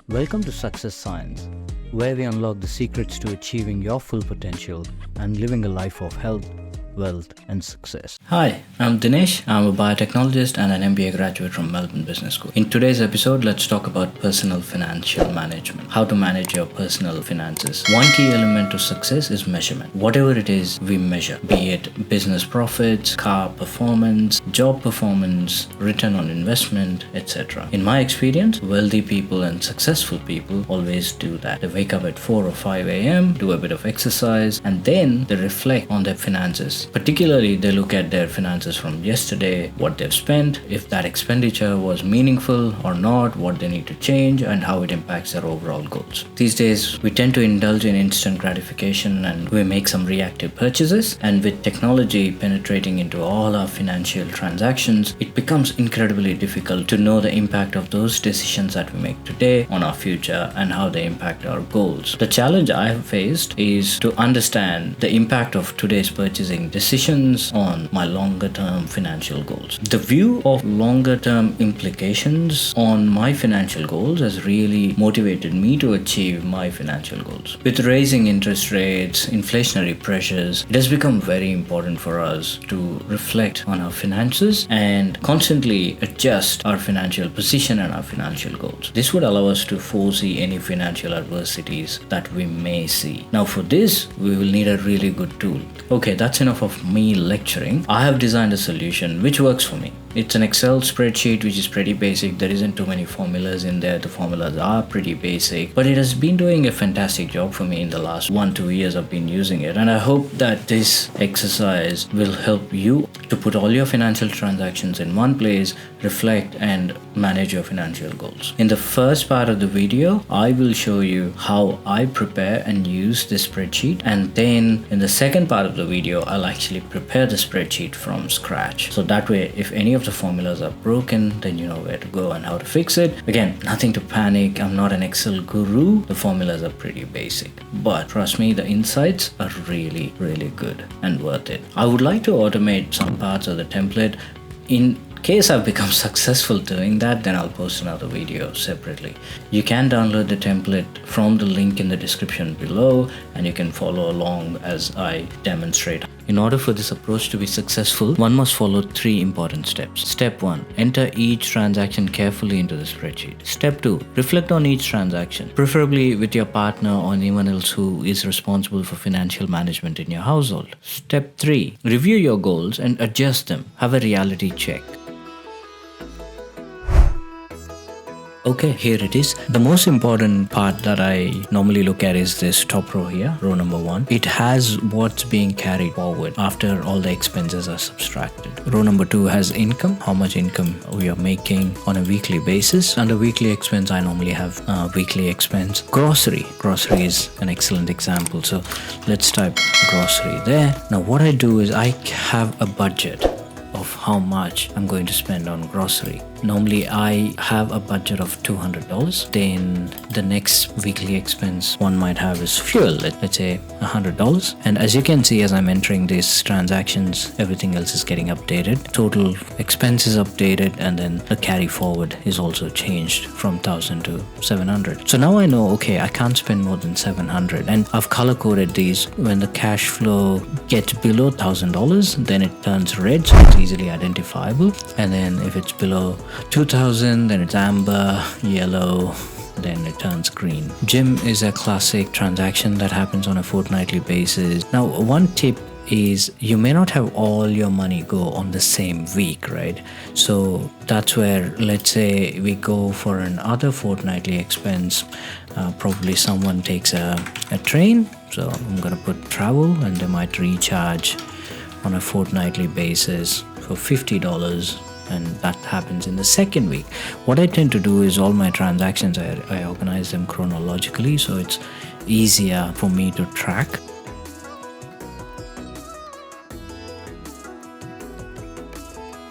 Welcome to Success Science, where we unlock the secrets to achieving your full potential and living a life of health, wealth, and success. Hi, I'm Dinesh. I'm a biotechnologist and an MBA graduate from Melbourne Business School. In today's episode, let's talk about personal financial management. How to manage your personal finances. One key element to success is measurement. Whatever it is, we measure. Be it business profits, car performance, job performance, return on investment, etc. In my experience, wealthy people and successful people always do that. They wake up at 4 or 5 a.m., do a bit of exercise, and then they reflect on their finances. Particularly, they look at their finances from yesterday, what they've spent, if that expenditure was meaningful or not, what they need to change, and how it impacts their overall goals. These days, we tend to indulge in instant gratification and we make some reactive purchases. And with technology penetrating into all our financial transactions, it becomes incredibly difficult to know the impact of those decisions that we make today on our future and how they impact our goals. The challenge I have faced is to understand the impact of today's purchasing decisions on my longer term financial goals. The view of longer term implications on my financial goals has really motivated me to achieve my financial goals. With raising interest rates, inflationary pressures, it has become very important for us to reflect on our finances and constantly adjust our financial position and our financial goals. This would allow us to foresee any financial adversities that we may see. Now, for this, we will need a really good tool. Okay, that's enough of me lecturing. I have designed a solution which works for me. It's an Excel spreadsheet which is pretty basic. There isn't too many formulas in there. The formulas are pretty basic, but it has been doing a fantastic job for me in the last 1-2 years I've been using it. And I hope that this exercise will help you to put all your financial transactions in one place, reflect and manage your financial goals. In the first part of the video, I will show you how I prepare and use this spreadsheet. And then in the second part of the video, I'll actually prepare the spreadsheet from scratch. So that way, if any of the formulas are broken, then you know where to go and how to fix it. Again, nothing to panic. I'm not an Excel guru. The formulas are pretty basic, but trust me, the insights are really, really good and worth it. I would like to automate some parts of the template. In case I've become successful doing that, then I'll post another video separately. You can download the template from the link in the description below and you can follow along as I demonstrate. In order for this approach to be successful, one must follow 3 important steps. Step 1. Enter each transaction carefully into the spreadsheet. Step 2. Reflect on each transaction, preferably with your partner or anyone else who is responsible for financial management in your household. Step 3. Review your goals and adjust them. Have a reality check. Okay, here it is. The most important part that I normally look at is this top row here, row number 1. It has what's being carried forward after all the expenses are subtracted. Row number 2 has income, how much income we are making on a weekly basis. Under weekly expense, I normally have weekly expense. Grocery is an excellent example. So let's type grocery there. Now what I do is I have a budget of how much I'm going to spend on grocery. Normally I have a budget of $200. Then the next weekly expense one might have is fuel, let's say $100. And as you can see, as I'm entering these transactions, everything else is getting updated. Total expense is updated, and then the carry forward is also changed from 1,000 to 700. So now I know, okay, I can't spend more than 700, and I've color coded these. When the cash flow gets below $1,000, then it turns red, so it's easily identifiable. And then if it's below 2,000, then it's amber, yellow, then it turns green. Gym is a classic transaction that happens on a fortnightly basis. Now, one tip is you may not have all your money go on the same week, right? So that's where, let's say we go for another fortnightly expense. Probably someone takes a train. So I'm gonna put travel, and they might recharge on a fortnightly basis for $50. And that happens in the second week. What I tend to do is all my transactions, I organize them chronologically, so it's easier for me to track.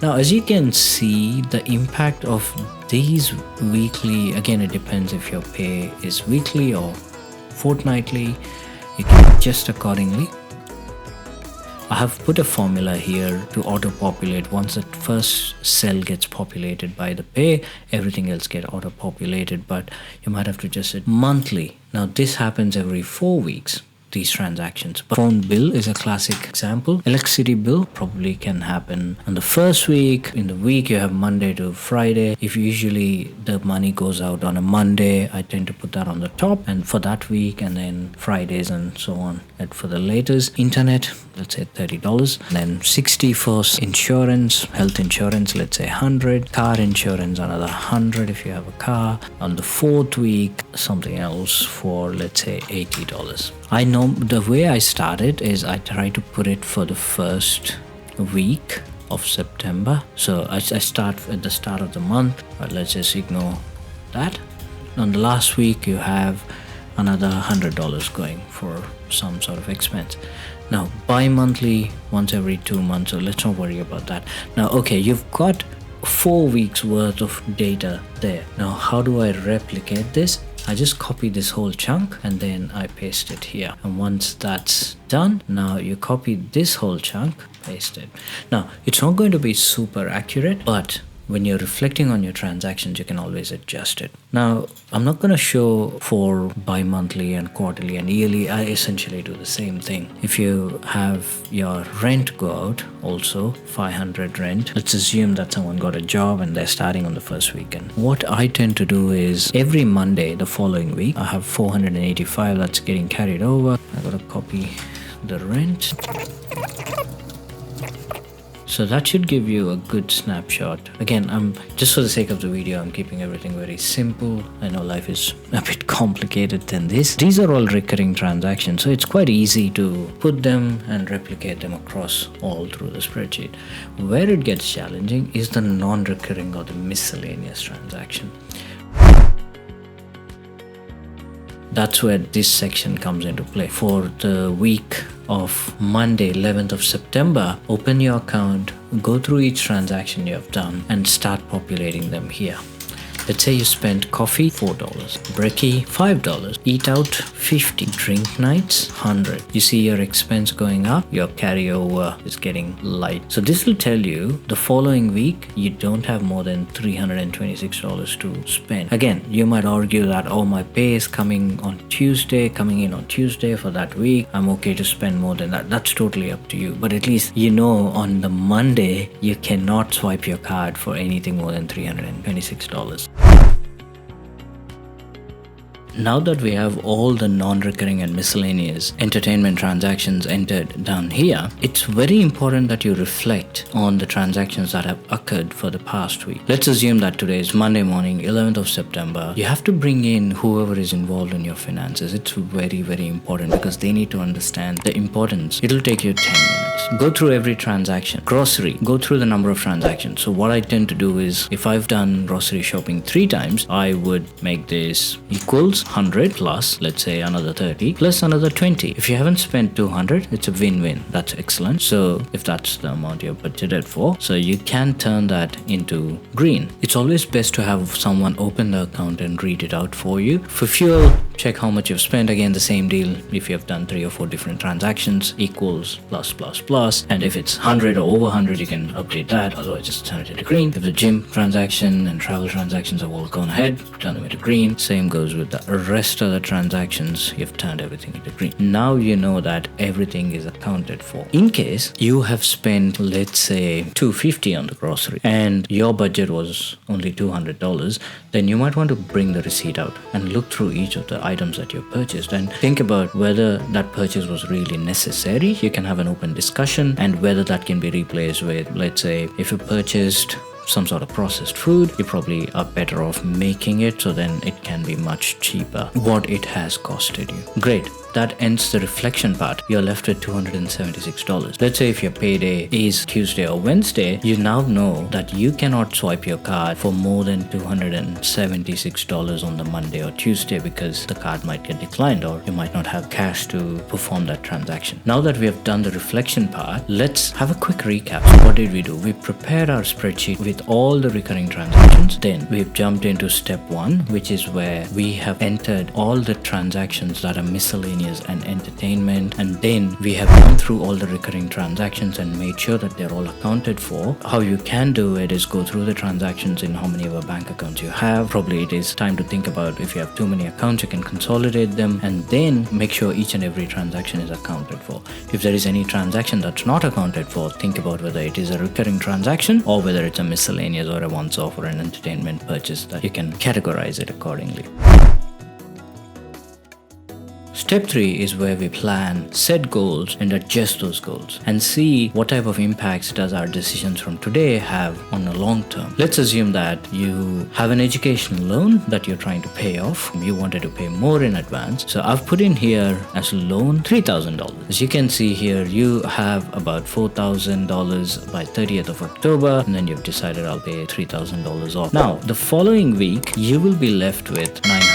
Now, as you can see, the impact of these weekly, again, it depends if your pay is weekly or fortnightly. You can adjust accordingly. I have put a formula here to auto-populate. Once that first cell gets populated by the pay, everything else get auto-populated, but you might have to adjust it monthly. Now this happens every 4 weeks, these transactions. But phone bill is a classic example. Electricity bill probably can happen on the first week. In the week you have Monday to Friday. If usually the money goes out on a Monday, I tend to put that on the top and for that week, and then Fridays and so on. And for the latest, internet, let's say $30. And then 60 for insurance, health insurance, let's say 100. Car insurance, another 100 if you have a car. On the fourth week, something else for, let's say, $80. I know the way I started is I try to put it for the first week of September. So I start at the start of the month, but let's just ignore that. On the last week, you have another $100 going for some sort of expense. Now, bi-monthly, once every 2 months, so let's not worry about that. Now, okay, you've got 4 weeks worth of data there. Now, how do I replicate this? I just copy this whole chunk and then I paste it here. And once that's done, now you copy this whole chunk, paste it. Now, it's not going to be super accurate, but when you're reflecting on your transactions, you can always adjust it. Now, I'm not going to show for bi-monthly and quarterly and yearly. I essentially do the same thing. If you have your rent go out, also 500 rent, let's assume that someone got a job and they're starting on the first weekend. What I tend to do is every Monday the following week, I have 485 that's getting carried over. I got to copy the rent. So that should give you a good snapshot. Again, I'm just for the sake of the video, I'm keeping everything very simple. I know life is a bit complicated than this. These are all recurring transactions, so it's quite easy to put them and replicate them across all through the spreadsheet. Where it gets challenging is the non-recurring or the miscellaneous transaction. That's where this section comes into play. For the week of Monday, 11th of September, open your account, go through each transaction you have done and start populating them here. Let's say you spent coffee, $4, brekkie, $5, eat out, $50, drink nights, $100. You see your expense going up, your carryover is getting light. So this will tell you the following week, you don't have more than $326 to spend. Again, you might argue that, oh, my pay is coming in on Tuesday for that week. I'm okay to spend more than that. That's totally up to you. But at least you know on the Monday, you cannot swipe your card for anything more than $326. Now that we have all the non-recurring and miscellaneous entertainment transactions entered down here, it's very important that you reflect on the transactions that have occurred for the past week. Let's assume that today is Monday morning, 11th of September. You have to bring in whoever is involved in your finances. It's very, very important because they need to understand the importance. It'll take you 10 minutes. Go through every transaction. Grocery, go through the number of transactions. So what I tend to do is, if I've done grocery shopping 3 times, I would make this equals 100 plus, let's say, another 30 plus another 20. If you haven't spent 200, it's a win-win. That's excellent. So if that's the amount you're budgeted for, so you can turn that into green. It's always best to have someone open the account and read it out for you. For fuel, check how much you've spent. Again, the same deal. If you have done 3 or 4 different transactions, equals plus plus plus. And if it's 100 or over 100, you can update that. Otherwise, just turn it into green. If the gym transaction and travel transactions have all gone ahead, turn them into green. Same goes with the rest of the transactions. You've turned everything into green. Now you know that everything is accounted for. In case you have spent, let's say, $250 on the grocery and your budget was only $200, then you might want to bring the receipt out and look through each of the items that you purchased and think about whether that purchase was really necessary. You can have an open discussion and whether that can be replaced with, let's say, if you purchased some sort of processed food, you probably are better off making it, so then it can be much cheaper what it has costed you. Great. That ends the reflection part. You're left with $276. Let's say if your payday is Tuesday or Wednesday, you now know that you cannot swipe your card for more than $276 on the Monday or Tuesday because the card might get declined or you might not have cash to perform that transaction. Now that we have done the reflection part, let's have a quick recap. So what did we do? We prepared our spreadsheet with with all the recurring transactions. Then we've jumped into step 1, which is where we have entered all the transactions that are miscellaneous and entertainment, and then we have gone through all the recurring transactions and made sure that they're all accounted for. How you can do it is go through the transactions in how many of a bank accounts you have. Probably it is time to think about if you have too many accounts, you can consolidate them, and then make sure each and every transaction is accounted for. If there is any transaction that's not accounted for, think about whether it is a recurring transaction or whether it's a miscellaneous or a once-off or an entertainment purchase, that you can categorize it accordingly. Step 3 is where we plan, set goals, and adjust those goals and see what type of impacts does our decisions from today have on the long term. Let's assume that you have an educational loan that you're trying to pay off. You wanted to pay more in advance. So I've put in here as a loan $3,000. As you can see here, you have about $4,000 by 30th of October, and then you've decided I'll pay $3,000 off. Now, the following week, you will be left with $951.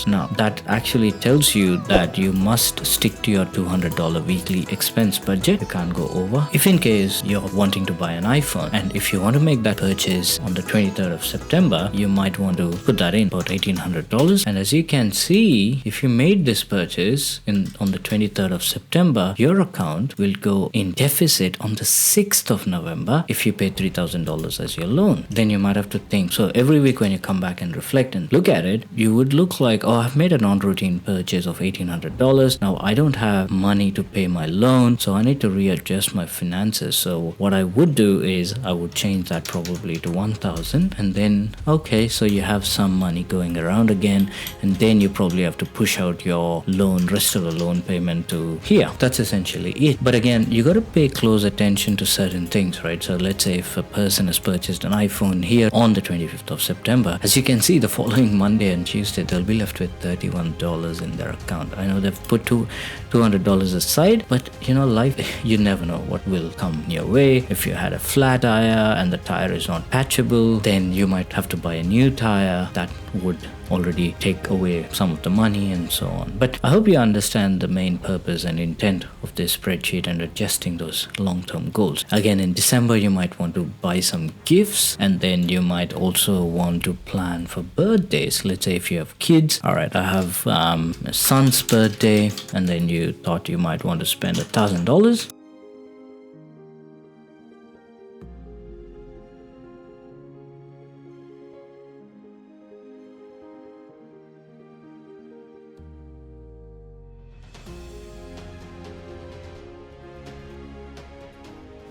Now, that actually tells you that you must stick to your $200 weekly expense budget. You can't go over. If in case you're wanting to buy an iPhone, and if you want to make that purchase on the 23rd of September, you might want to put that in about $1,800. And as you can see, if you made this purchase on the 23rd of September, your account will go in deficit on the 6th of November if you pay $3,000 as your loan. Then you might have to think. So every week when you come back and reflect and look at it, you would look like, oh, I've made a non-routine purchase of $1,800. Now I don't have money to pay my loan, so I need to readjust my finances. So what I would do is I would change that probably to $1,000, and then okay, so you have some money going around again, and then you probably have to push out your rest of the loan payment to here. That's essentially it. But again, you got to pay close attention to certain things, right? So let's say if a person has purchased an iPhone here on the 25th of September, as you can see, the following Monday and Tuesday they'll be left with $31 in their account. I know they've put $200 aside, but life, you never know what will come your way. If you had a flat tire and the tire is not patchable, then you might have to buy a new tire. That would already take away some of the money and so on. But I hope you understand the main purpose and intent of this spreadsheet and adjusting those long-term goals. Again, in December, you might want to buy some gifts, and then you might also want to plan for birthdays. Let's say if you have kids, all right, I have a son's birthday, and then you thought you might want to spend $1,000.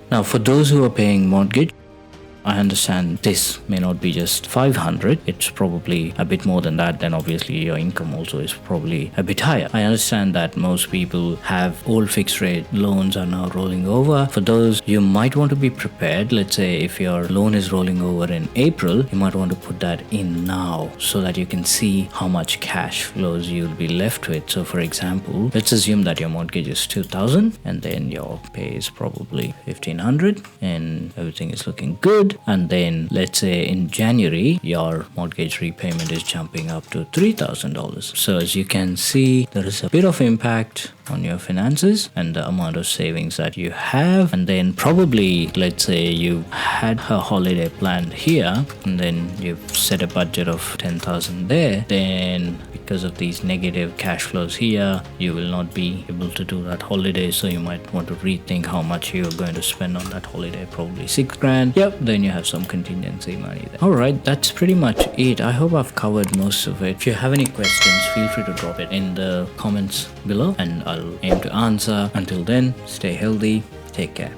Now, for those who are paying mortgage, I understand this may not be just 500, it's probably a bit more than that. Then obviously your income also is probably a bit higher. I understand that most people have old fixed rate loans are now rolling over. For those, you might want to be prepared. Let's say if your loan is rolling over in April, you might want to put that in now so that you can see how much cash flows you'll be left with. So for example, let's assume that your mortgage is $2,000 and then your pay is probably $1,500 and everything is looking good. And then let's say in January, your mortgage repayment is jumping up to $3,000. So as you can see, there is a bit of impact on your finances and the amount of savings that you have. And then probably, let's say you had a holiday planned here and then you've set a budget of $10,000 there, then because of these negative cash flows here, you will not be able to do that holiday. So you might want to rethink how much you're going to spend on that holiday, probably $6,000. Yep, then you have some contingency money there. All right, that's pretty much it. I hope I've covered most of it. If you have any questions, feel free to drop it in the comments below and I'll aim to answer. Until then, stay healthy, take care.